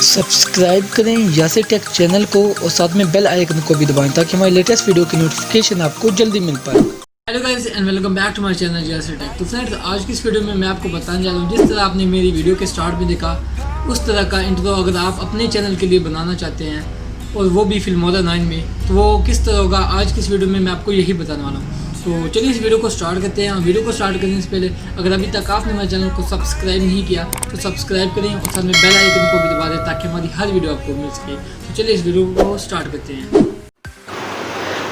Subscribe करें Yasir take channel को और साथ में बेल आइकन को भी दबाएं ताकि हमारी लेटेस्ट वीडियो की नोटिफिकेशन आपको जल्दी मिल पाए। Hello guys and welcome back to my channel Yasir tech. तो फ्रेंड्स, आज की इस वीडियो में मैं आपको बताने जा रहा हूँ, जिस तरह आपने मेरी वीडियो के स्टार्ट में देखा उस तरह का इंट्रो अगर आप अपने चैनल के लिए बनाना चाहते हैं और वो भी फिल्मोरा 9 में, तो वो किस तरह होगा। आज की इस वीडियो में मैं आपको यही बताने वाला हूँ। तो चलिए इस वीडियो को स्टार्ट करते हैं। और वीडियो को स्टार्ट करने से पहले अगर अभी तक आपने मेरे चैनल को सब्सक्राइब नहीं किया तो सब्सक्राइब करें और साथ में बेल आइकन को भी दबा दें ताकि हमारी हर वीडियो आपको मिल सके। तो चलिए इस वीडियो को स्टार्ट करते हैं।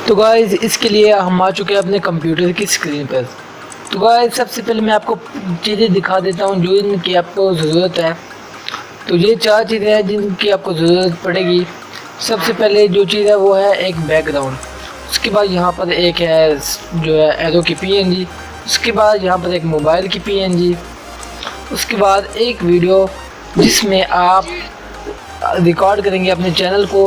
तो गाइस, इसके लिए हम आ चुके हैं अपने कंप्यूटर की स्क्रीन पर। तो गाइस, सबसे पहले मैं आपको चीज़ें दिखा देता हूँ जो इनकी आपको ज़रूरत है। तो ये 4 चीज़ें हैं जिनकी आपको ज़रूरत पड़ेगी। सबसे पहले जो चीज़ है वो है एक बैकग्राउंड। उसके बाद यहाँ पर एक है जो है एरो की PNG। उसके बाद यहाँ पर एक मोबाइल की PNG। उसके बाद एक वीडियो जिसमें आप रिकॉर्ड करेंगे अपने चैनल को।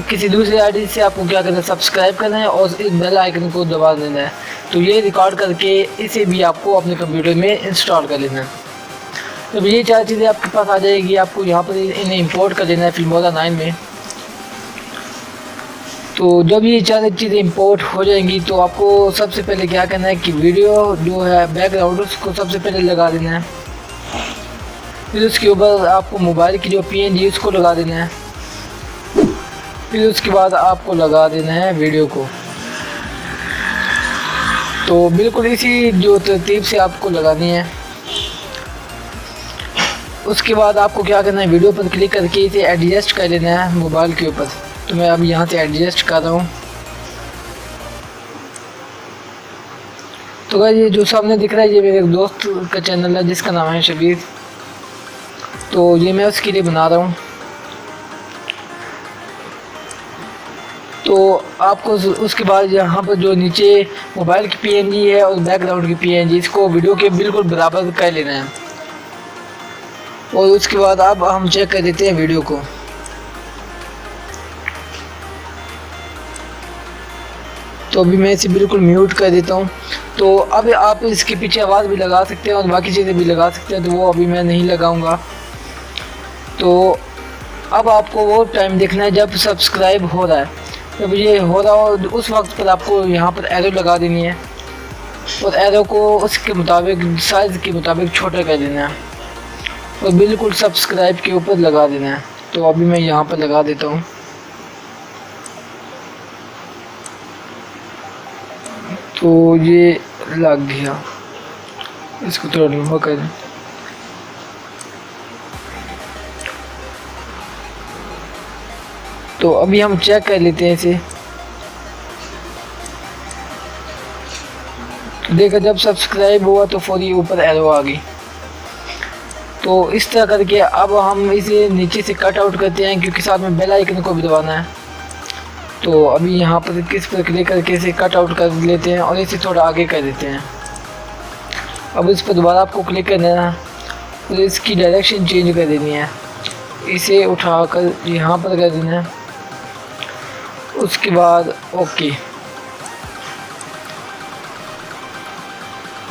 किसी दूसरे आईडी से आपको क्या करना है, सब्सक्राइब करना है और इस बेल आइकन को दबा देना है। तो ये रिकॉर्ड करके इसे भी आपको अपने कंप्यूटर में इंस्टॉल कर लेना है। जब ये 4 चीज़ें आपके पास आ जाएगी, आपको यहाँ पर इन्हें इंपोर्ट कर देना है फिल्मोरा 9 में। तो जब ये 4 चीज़ें इंपोर्ट हो जाएंगी तो आपको सबसे पहले क्या करना है कि वीडियो जो है बैकग्राउंड उसको सबसे पहले लगा देना है। फिर उसके ऊपर आपको मोबाइल की जो PNG उसको लगा देना है। फिर उसके बाद आपको लगा देना है वीडियो को। तो बिल्कुल इसी जो तरतीब से आपको लगानी है। उसके बाद आपको क्या करना है, वीडियो पर क्लिक करके इसे एडजस्ट कर लेना है मोबाइल के ऊपर। तो मैं अब यहाँ से एडजस्ट कर रहा हूँ। तो गाइस, ये जो सामने दिख रहा है ये मेरे एक दोस्त का चैनल है जिसका नाम है शबीर। तो ये मैं उसके लिए बना रहा हूँ। तो आपको उसके बाद यहाँ पर जो नीचे मोबाइल की PNG है और बैकग्राउंड की PNG, इसको वीडियो के बिल्कुल बराबर कर लेना है। और उसके बाद अब हम चेक कर देते हैं वीडियो को। तो अभी मैं इसे बिल्कुल म्यूट कर देता हूँ। तो अब आप इसके पीछे आवाज़ भी लगा सकते हैं और बाकी चीज़ें भी लगा सकते हैं, तो वो अभी मैं नहीं लगाऊंगा। तो अब आपको वो टाइम देखना है जब सब्सक्राइब हो रहा है। जब ये हो रहा हो उस वक्त पर आपको यहाँ पर एरो लगा देनी है और एरो को उसके मुताबिक साइज़ के मुताबिक छोटा कर देना है और बिल्कुल सब्सक्राइब के ऊपर लगा देना है। तो अभी मैं यहाँ पर लगा देता हूँ। तो ये लग गया, इसको थोड़ा लंबा कर दें। तो अभी हम चेक कर लेते हैं इसे। देखा, जब सब्सक्राइब हुआ तो फौरी ऊपर एरो आ गई। तो इस तरह करके अब हम इसे नीचे से कट आउट करते हैं क्योंकि साथ में बेल आइकन को भी दबाना है। तो अभी यहाँ पर किस पर क्लिक करके इसे कट आउट कर लेते हैं और इसे थोड़ा आगे कर देते हैं। अब इस पर दोबारा आपको क्लिक करना है और इसकी डायरेक्शन चेंज कर देनी है। इसे उठाकर यहाँ पर कर देना है। उसके बाद ओके।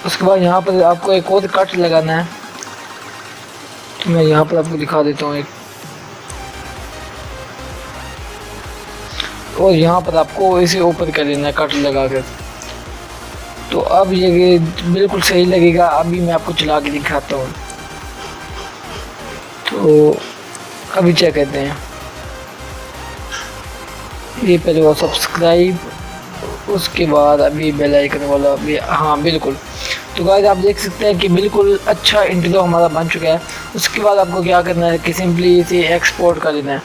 उसके बाद यहाँ पर आपको एक और कट लगाना है। तो मैं यहाँ पर आपको दिखा देता हूँ एक, और यहाँ पर आपको इसे ऊपर कर देना है कट लगा कर। तो अब ये बिल्कुल सही लगेगा। अभी मैं आपको चला के दिखाता हूँ। तो अभी चेक करते हैं। ये पहले वो सब्सक्राइब, उसके बाद अभी बेल आइकन वाला भी, हाँ बिल्कुल। तो गाइस, आप देख सकते हैं कि बिल्कुल अच्छा इंट्रो हमारा बन चुका है। उसके बाद आपको क्या करना है कि सिंपली इसे एक्सपोर्ट कर देना है।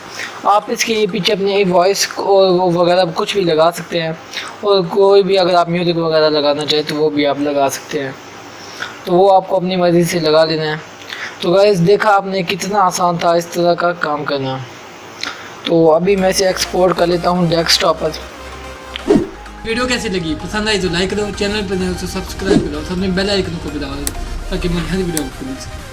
आप इसके पीछे अपनी वॉइस और वगैरह कुछ भी लगा सकते हैं और कोई भी अगर आप म्यूज़िक वगैरह लगाना चाहें तो वो भी आप लगा सकते हैं। तो वो आपको अपनी मर्ज़ी से लगा लेना है। तो गाइस, देखा आपने कितना आसान था इस तरह का काम करना। तो अभी मैं इसे एक्सपोर्ट कर लेता हूँ डेस्कटॉप पर। वीडियो कैसी लगी, पसंद आई तो लाइक करो, चैनल पर नए हो तो सब्सक्राइब करो, साथ में बेल आइकन को भी दबा दो ताकि मेरी हर वीडियो आपको मिल सके।